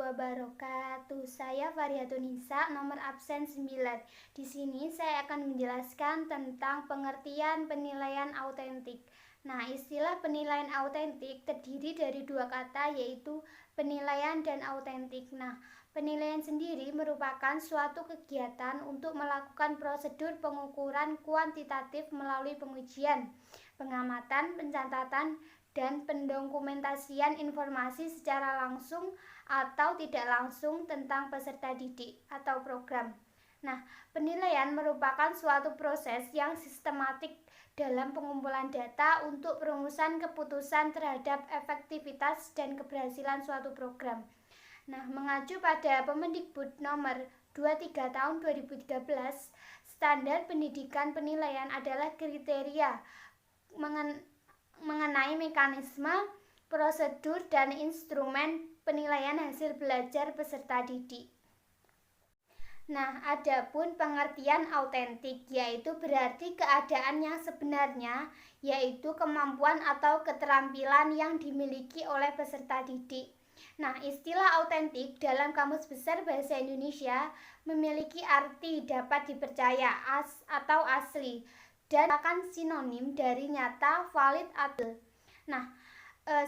wabarakatuh. Saya Farihatun Nisa, nomor absen 9. Di sini saya akan menjelaskan tentang pengertian penilaian autentik. Nah, istilah penilaian autentik terdiri dari dua kata, yaitu penilaian dan autentik. Nah, penilaian sendiri merupakan suatu kegiatan untuk melakukan prosedur pengukuran kuantitatif melalui pengujian, pengamatan, pencatatan, dan pendokumentasian informasi secara langsung atau tidak langsung tentang peserta didik atau program. Nah, penilaian merupakan suatu proses yang sistematik dalam pengumpulan data untuk perumusan keputusan terhadap efektivitas dan keberhasilan suatu program. Nah, mengacu pada Permendikbud nomor 23 tahun 2013, standar pendidikan penilaian adalah kriteria mengenai mekanisme, prosedur, dan instrumen penilaian hasil belajar peserta didik. Nah, adapun pengertian autentik, yaitu berarti keadaan yang sebenarnya, yaitu kemampuan atau keterampilan yang dimiliki oleh peserta didik. Nah, istilah autentik dalam Kamus Besar Bahasa Indonesia memiliki arti dapat dipercaya atau asli, dan merupakan sinonim dari nyata, valid, adil. Nah,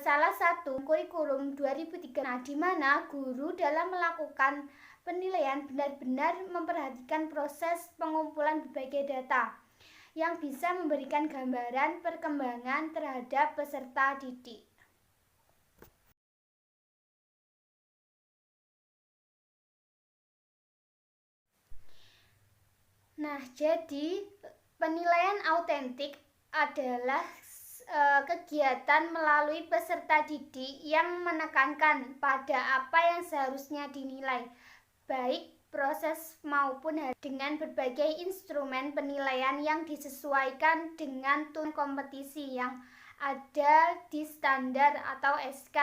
salah satu kurikulum 2003, di mana guru dalam melakukan penilaian benar-benar memperhatikan proses pengumpulan berbagai data yang bisa memberikan gambaran perkembangan terhadap peserta didik. Nah, jadi penilaian autentik adalah kegiatan melalui peserta didik yang menekankan pada apa yang seharusnya dinilai, baik proses maupun hasil, dengan berbagai instrumen penilaian yang disesuaikan dengan tun kompetisi yang ada di standar atau SK,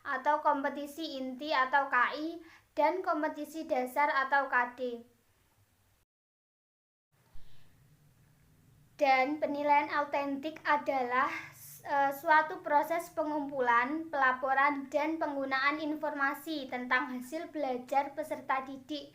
atau kompetisi inti atau KI, dan kompetisi dasar atau KD. Dan penilaian autentik adalah suatu proses pengumpulan, pelaporan, dan penggunaan informasi tentang hasil belajar peserta didik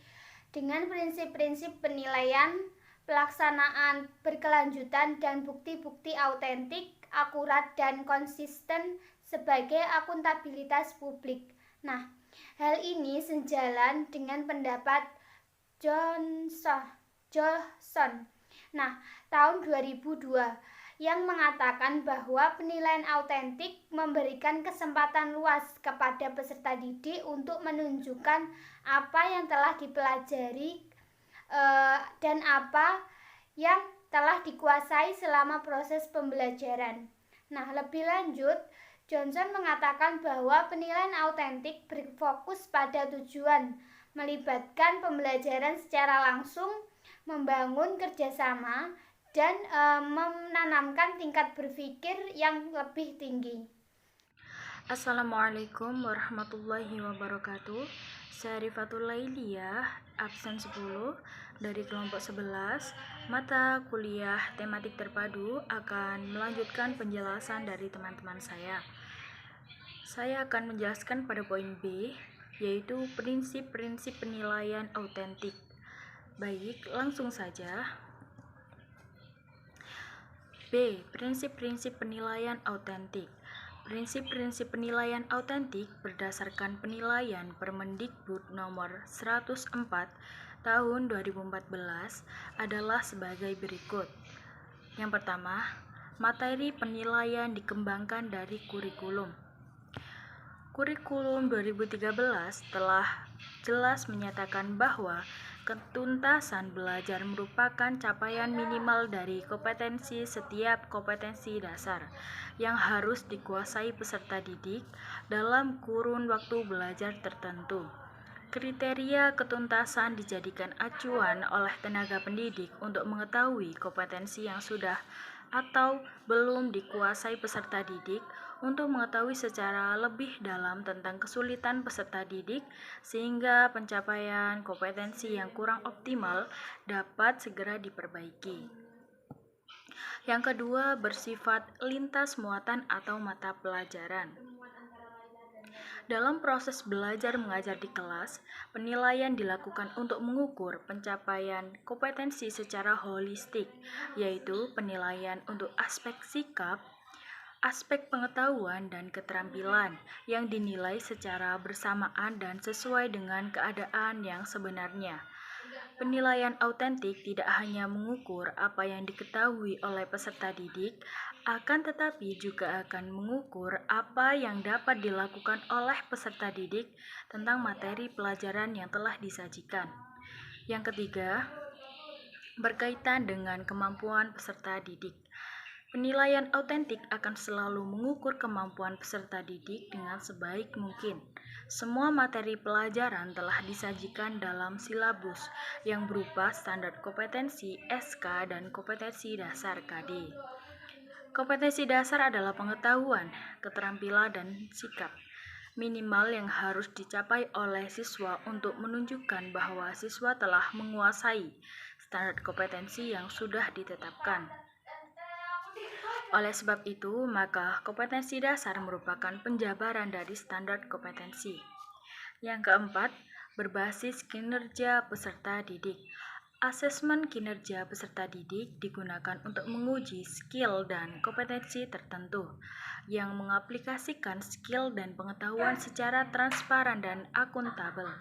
dengan prinsip-prinsip penilaian, pelaksanaan berkelanjutan, dan bukti-bukti autentik, akurat, dan konsisten sebagai akuntabilitas publik. Nah, hal ini sejalan dengan pendapat Johnson tahun 2002 yang mengatakan bahwa penilaian autentik memberikan kesempatan luas kepada peserta didik untuk menunjukkan apa yang telah dipelajari dan apa yang telah dikuasai selama proses pembelajaran. Nah, lebih lanjut, Johnson mengatakan bahwa penilaian autentik berfokus pada tujuan melibatkan pembelajaran secara langsung, membangun kerjasama, dan menanamkan tingkat berpikir yang lebih tinggi. Assalamualaikum warahmatullahi wabarakatuh. Saya Rifatul Lailiyah, absen 10 dari kelompok 11, mata kuliah tematik terpadu, akan melanjutkan penjelasan dari teman-teman saya. Saya akan menjelaskan pada poin B, yaitu prinsip-prinsip penilaian autentik. Baik, langsung saja. B. Prinsip-prinsip penilaian autentik. Prinsip-prinsip penilaian autentik berdasarkan penilaian Permendikbud nomor 104 tahun 2014 adalah sebagai berikut. Yang pertama, materi penilaian dikembangkan dari kurikulum. Kurikulum 2013 telah jelas menyatakan bahwa ketuntasan belajar merupakan capaian minimal dari kompetensi setiap kompetensi dasar yang harus dikuasai peserta didik dalam kurun waktu belajar tertentu. Kriteria ketuntasan dijadikan acuan oleh tenaga pendidik untuk mengetahui kompetensi yang sudah atau belum dikuasai peserta didik, untuk mengetahui secara lebih dalam tentang kesulitan peserta didik sehingga pencapaian kompetensi yang kurang optimal dapat segera diperbaiki. Yang kedua, bersifat lintas muatan atau mata pelajaran. Dalam proses belajar mengajar di kelas, penilaian dilakukan untuk mengukur pencapaian kompetensi secara holistik, yaitu penilaian untuk aspek sikap, aspek pengetahuan dan keterampilan yang dinilai secara bersamaan dan sesuai dengan keadaan yang sebenarnya. Penilaian autentik tidak hanya mengukur apa yang diketahui oleh peserta didik, akan tetapi juga akan mengukur apa yang dapat dilakukan oleh peserta didik tentang materi pelajaran yang telah disajikan. Yang ketiga, berkaitan dengan kemampuan peserta didik. Penilaian autentik akan selalu mengukur kemampuan peserta didik dengan sebaik mungkin. Semua materi pelajaran telah disajikan dalam silabus yang berupa standar kompetensi SK dan kompetensi dasar KD. Kompetensi dasar adalah pengetahuan, keterampilan, dan sikap minimal yang harus dicapai oleh siswa untuk menunjukkan bahwa siswa telah menguasai standar kompetensi yang sudah ditetapkan. Oleh sebab itu, maka kompetensi dasar merupakan penjabaran dari standar kompetensi. Yang keempat, berbasis kinerja peserta didik. Asesmen kinerja peserta didik digunakan untuk menguji skill dan kompetensi tertentu yang mengaplikasikan skill dan pengetahuan secara transparan dan akuntabel.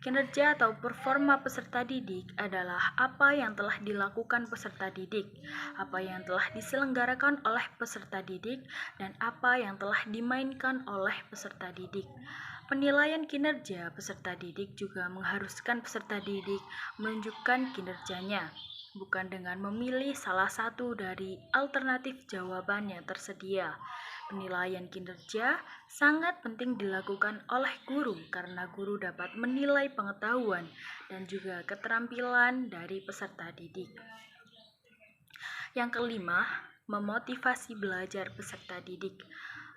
Kinerja atau performa peserta didik adalah apa yang telah dilakukan peserta didik, apa yang telah diselenggarakan oleh peserta didik, dan apa yang telah dimainkan oleh peserta didik. Penilaian kinerja peserta didik juga mengharuskan peserta didik menunjukkan kinerjanya, bukan dengan memilih salah satu dari alternatif jawaban yang tersedia. Penilaian kinerja sangat penting dilakukan oleh guru karena guru dapat menilai pengetahuan dan juga keterampilan dari peserta didik. Yang kelima, memotivasi belajar peserta didik.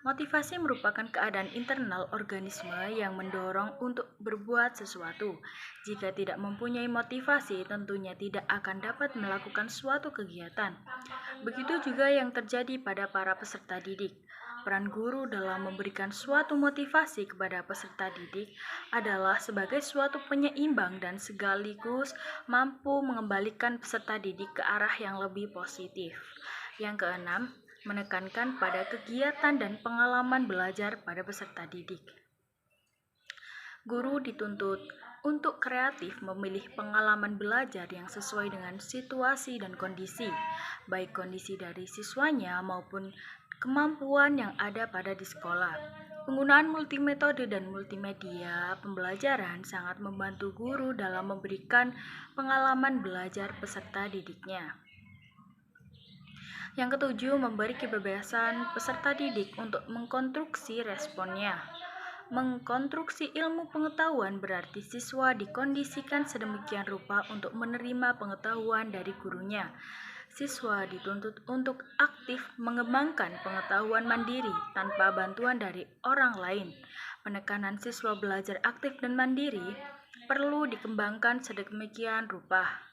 Motivasi merupakan keadaan internal organisme yang mendorong untuk berbuat sesuatu. Jika tidak mempunyai motivasi, tentunya tidak akan dapat melakukan suatu kegiatan. Begitu juga yang terjadi pada para peserta didik. Peran guru dalam memberikan suatu motivasi kepada peserta didik adalah sebagai suatu penyeimbang dan sekaligus mampu mengembalikan peserta didik ke arah yang lebih positif. Yang keenam, menekankan pada kegiatan dan pengalaman belajar pada peserta didik. Guru dituntut untuk kreatif memilih pengalaman belajar yang sesuai dengan situasi dan kondisi, baik kondisi dari siswanya maupun kemampuan yang ada pada di sekolah. Penggunaan multimetode dan multimedia pembelajaran sangat membantu guru dalam memberikan pengalaman belajar peserta didiknya. Yang ketujuh, memberi kebebasan peserta didik untuk mengkonstruksi responnya. Mengkonstruksi ilmu pengetahuan berarti siswa dikondisikan sedemikian rupa untuk menerima pengetahuan dari gurunya. Siswa dituntut untuk aktif mengembangkan pengetahuan mandiri tanpa bantuan dari orang lain. Penekanan siswa belajar aktif dan mandiri perlu dikembangkan sedemikian rupa.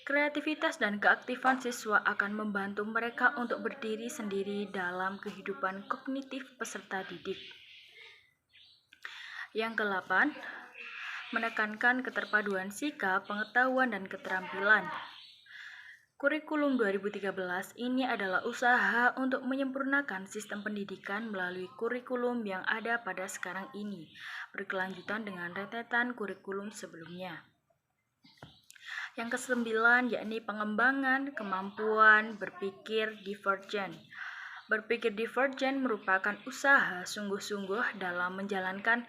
Kreativitas dan keaktifan siswa akan membantu mereka untuk berdiri sendiri dalam kehidupan kognitif peserta didik. Yang ke-8, menekankan keterpaduan sikap, pengetahuan, dan keterampilan. Kurikulum 2013 ini adalah usaha untuk menyempurnakan sistem pendidikan melalui kurikulum yang ada pada sekarang ini, berkelanjutan dengan rentetan kurikulum sebelumnya. Yang ke-9 yakni pengembangan kemampuan berpikir divergen. Berpikir divergen merupakan usaha sungguh-sungguh dalam menjalankan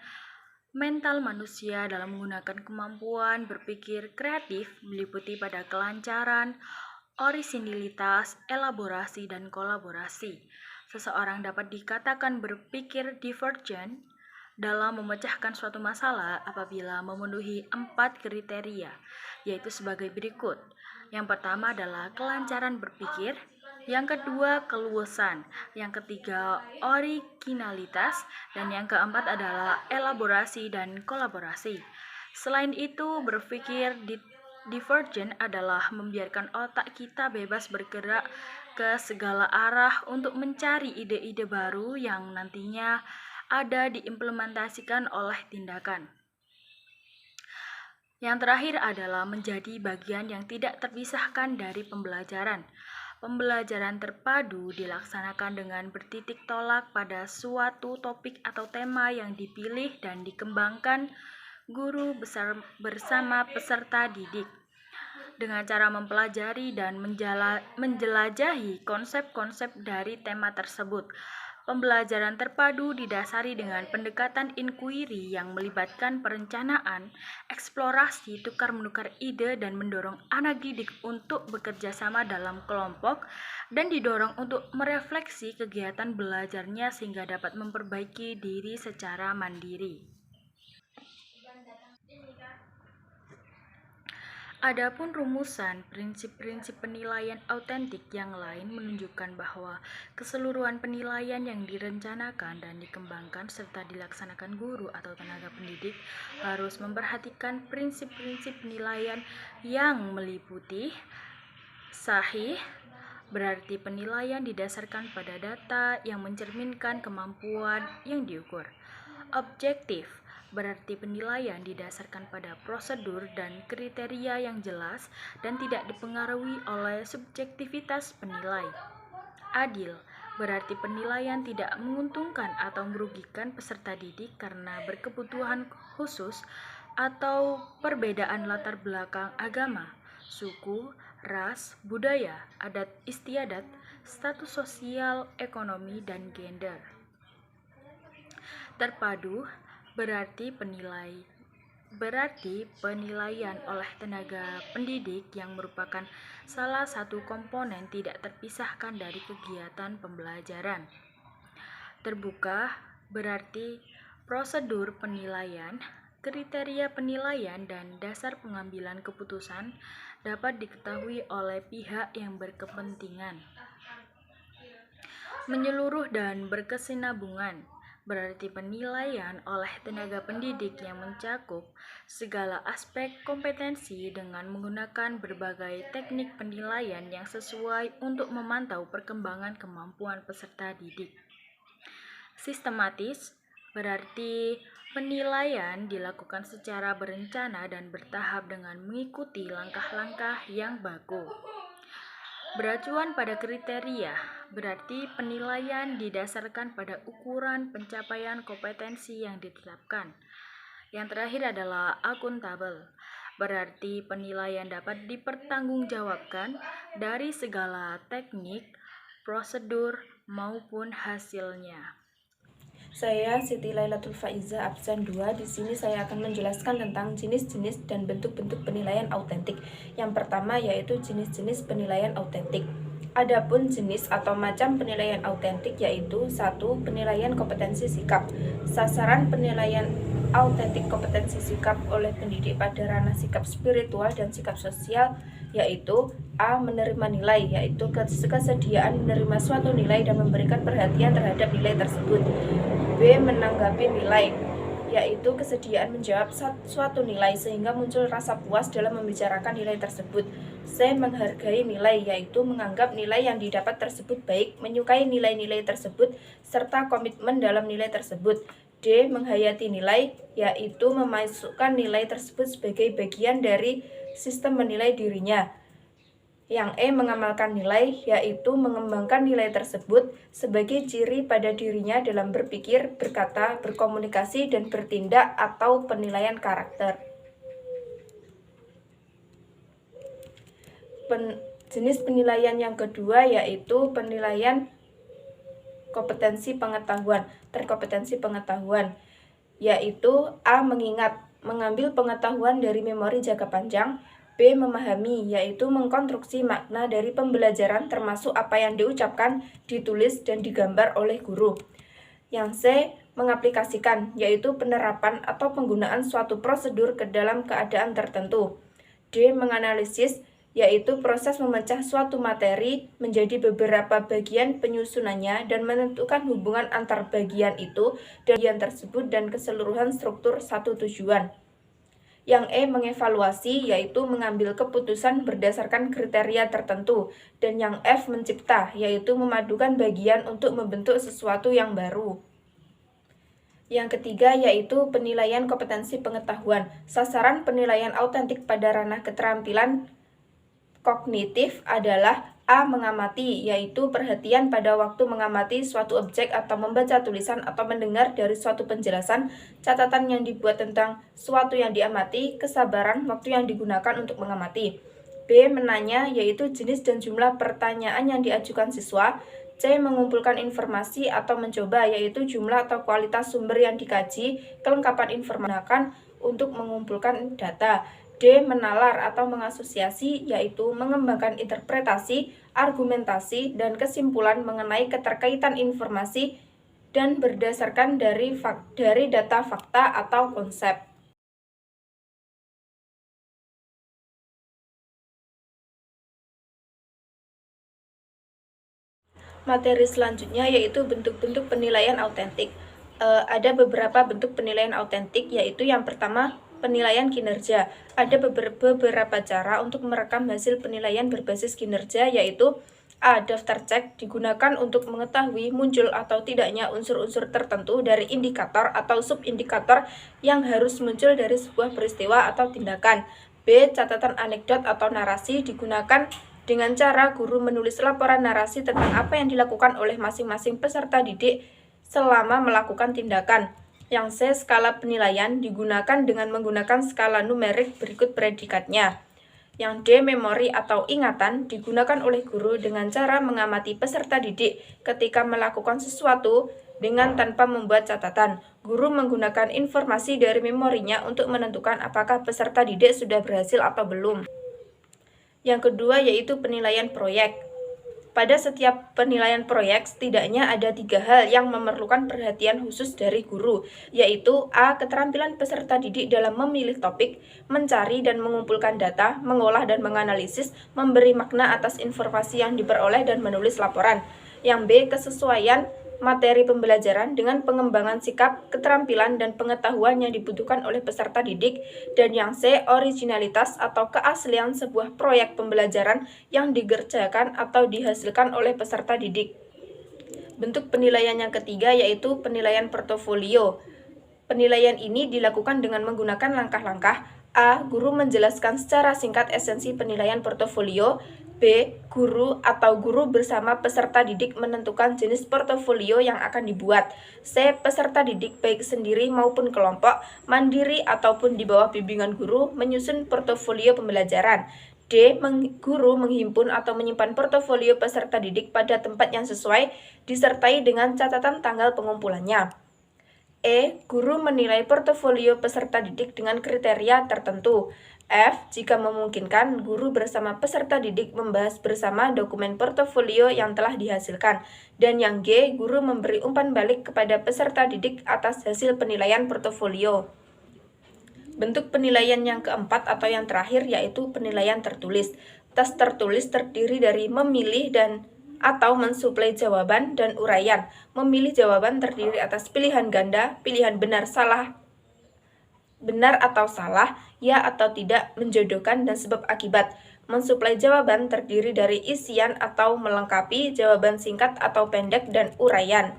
mental manusia dalam menggunakan kemampuan berpikir kreatif meliputi pada kelancaran, orisinilitas, elaborasi, dan kolaborasi. Seseorang dapat dikatakan berpikir divergen dalam memecahkan suatu masalah apabila memenuhi 4 kriteria, yaitu sebagai berikut. Yang pertama adalah kelancaran berpikir, yang kedua keluasan, yang ketiga originalitas, dan yang keempat adalah elaborasi dan kolaborasi. Selain itu, berpikir divergen adalah membiarkan otak kita bebas bergerak ke segala arah untuk mencari ide-ide baru yang nantinya ada diimplementasikan oleh tindakan. Yang terakhir adalah menjadi bagian yang tidak terpisahkan dari pembelajaran. Pembelajaran terpadu dilaksanakan dengan bertitik tolak pada suatu topik atau tema yang dipilih dan dikembangkan guru bersama peserta didik dengan cara mempelajari dan menjelajahi konsep-konsep dari tema tersebut. Pembelajaran terpadu didasari dengan pendekatan inquiry yang melibatkan perencanaan, eksplorasi, tukar-menukar ide, dan mendorong anak didik untuk bekerja sama dalam kelompok dan didorong untuk merefleksi kegiatan belajarnya sehingga dapat memperbaiki diri secara mandiri. Adapun rumusan prinsip-prinsip penilaian autentik yang lain menunjukkan bahwa keseluruhan penilaian yang direncanakan dan dikembangkan serta dilaksanakan guru atau tenaga pendidik harus memperhatikan prinsip-prinsip penilaian yang meliputi sahih, berarti penilaian didasarkan pada data yang mencerminkan kemampuan yang diukur. Objektif, berarti penilaian didasarkan pada prosedur dan kriteria yang jelas dan tidak dipengaruhi oleh subjektivitas penilai. Adil, berarti penilaian tidak menguntungkan atau merugikan peserta didik karena berkebutuhan khusus atau perbedaan latar belakang agama, suku, ras, budaya, adat istiadat, status sosial, ekonomi, dan gender. Terpadu berarti penilaian oleh tenaga pendidik yang merupakan salah satu komponen tidak terpisahkan dari kegiatan pembelajaran. Terbuka berarti prosedur penilaian, kriteria penilaian, dan dasar pengambilan keputusan dapat diketahui oleh pihak yang berkepentingan. Menyeluruh dan berkesinambungan berarti penilaian oleh tenaga pendidik yang mencakup segala aspek kompetensi dengan menggunakan berbagai teknik penilaian yang sesuai untuk memantau perkembangan kemampuan peserta didik. Sistematis berarti penilaian dilakukan secara berencana dan bertahap dengan mengikuti langkah-langkah yang baku. Beracuan pada kriteria, berarti penilaian didasarkan pada ukuran pencapaian kompetensi yang ditetapkan. Yang terakhir adalah akuntabel, berarti penilaian dapat dipertanggungjawabkan dari segala teknik, prosedur, maupun hasilnya. Saya Siti Lailatul Faiza, absen 2. Di sini saya akan menjelaskan tentang jenis-jenis dan bentuk-bentuk penilaian autentik. Yang pertama yaitu jenis-jenis penilaian autentik. Adapun jenis atau macam penilaian autentik yaitu 1. Penilaian kompetensi sikap. Sasaran penilaian autentik kompetensi sikap oleh pendidik pada ranah sikap spiritual dan sikap sosial yaitu A. Menerima nilai, yaitu kesediaan menerima suatu nilai dan memberikan perhatian terhadap nilai tersebut. B. Menanggapi nilai, yaitu kesediaan menjawab suatu nilai sehingga muncul rasa puas dalam membicarakan nilai tersebut. C. Menghargai nilai, yaitu menganggap nilai yang didapat tersebut baik, menyukai nilai-nilai tersebut, serta komitmen dalam nilai tersebut. D. Menghayati nilai, yaitu memasukkan nilai tersebut sebagai bagian dari sistem menilai dirinya. Yang E. Mengamalkan nilai, yaitu mengembangkan nilai tersebut sebagai ciri pada dirinya dalam berpikir, berkata, berkomunikasi, dan bertindak atau penilaian karakter. Jenis penilaian yang kedua yaitu penilaian kompetensi pengetahuan, terkompetensi pengetahuan, yaitu A. Mengingat, mengambil pengetahuan dari memori jangka panjang. B. Memahami, yaitu mengkonstruksi makna dari pembelajaran termasuk apa yang diucapkan, ditulis, dan digambar oleh guru. Yang C. Mengaplikasikan, yaitu penerapan atau penggunaan suatu prosedur ke dalam keadaan tertentu. D. Menganalisis, yaitu proses memecah suatu materi menjadi beberapa bagian penyusunannya dan menentukan hubungan antar bagian itu dan bagian tersebut dan keseluruhan struktur satu tujuan. Yang E. Mengevaluasi, yaitu mengambil keputusan berdasarkan kriteria tertentu. Dan yang F. Mencipta, yaitu memadukan bagian untuk membentuk sesuatu yang baru. Yang ketiga yaitu penilaian kompetensi pengetahuan. Sasaran penilaian autentik pada ranah keterampilan kognitif adalah A. Mengamati, yaitu perhatian pada waktu mengamati suatu objek atau membaca tulisan atau mendengar dari suatu penjelasan, catatan yang dibuat tentang suatu yang diamati, kesabaran waktu yang digunakan untuk mengamati. B. Menanya, yaitu jenis dan jumlah pertanyaan yang diajukan siswa. C. Mengumpulkan informasi atau mencoba, yaitu jumlah atau kualitas sumber yang dikaji, kelengkapan informasi untuk mengumpulkan data. D. Menalar atau mengasosiasi, yaitu mengembangkan interpretasi, argumentasi, dan kesimpulan mengenai keterkaitan informasi dan berdasarkan dari data fakta atau konsep. Materi selanjutnya yaitu bentuk-bentuk penilaian autentik. Ada beberapa bentuk penilaian autentik, yaitu yang pertama penilaian kinerja. Ada beberapa cara untuk merekam hasil penilaian berbasis kinerja, yaitu A. Daftar cek digunakan untuk mengetahui muncul atau tidaknya unsur-unsur tertentu dari indikator atau subindikator yang harus muncul dari sebuah peristiwa atau tindakan. B. Catatan anekdot atau narasi digunakan dengan cara guru menulis laporan narasi tentang apa yang dilakukan oleh masing-masing peserta didik selama melakukan tindakan. Yang C. Skala penilaian digunakan dengan menggunakan skala numerik berikut predikatnya. Yang D. Memori atau ingatan digunakan oleh guru dengan cara mengamati peserta didik ketika melakukan sesuatu dengan tanpa membuat catatan. Guru menggunakan informasi dari memorinya untuk menentukan apakah peserta didik sudah berhasil atau belum. Yang kedua yaitu penilaian proyek. Pada setiap penilaian proyek, setidaknya ada 3 hal yang memerlukan perhatian khusus dari guru, yaitu A. Keterampilan peserta didik dalam memilih topik, mencari dan mengumpulkan data, mengolah dan menganalisis, memberi makna atas informasi yang diperoleh dan menulis laporan. Yang B. Kesesuaian materi pembelajaran dengan pengembangan sikap, keterampilan, dan pengetahuan yang dibutuhkan oleh peserta didik. Dan yang C. Originalitas atau keaslian sebuah proyek pembelajaran yang dikerjakan atau dihasilkan oleh peserta didik. Bentuk penilaian yang ketiga yaitu penilaian portofolio. Penilaian ini dilakukan dengan menggunakan langkah-langkah. A. Guru menjelaskan secara singkat esensi penilaian portofolio. B. Guru atau guru bersama peserta didik menentukan jenis portofolio yang akan dibuat. C. Peserta didik baik sendiri maupun kelompok, mandiri ataupun di bawah bimbingan guru, menyusun portofolio pembelajaran. D. Guru menghimpun atau menyimpan portofolio peserta didik pada tempat yang sesuai, disertai dengan catatan tanggal pengumpulannya. E. Guru menilai portofolio peserta didik dengan kriteria tertentu. F. Jika memungkinkan, guru bersama peserta didik membahas bersama dokumen portofolio yang telah dihasilkan. Dan yang G. Guru memberi umpan balik kepada peserta didik atas hasil penilaian portofolio. Bentuk penilaian yang keempat atau yang terakhir yaitu penilaian tertulis. Tes tertulis terdiri dari memilih atau mensuplai jawaban dan uraian. Memilih jawaban terdiri atas pilihan ganda, pilihan benar atau salah, ya atau tidak, menjodohkan, dan sebab akibat. Mensuplai jawaban terdiri dari isian atau melengkapi, jawaban singkat atau pendek, dan uraian.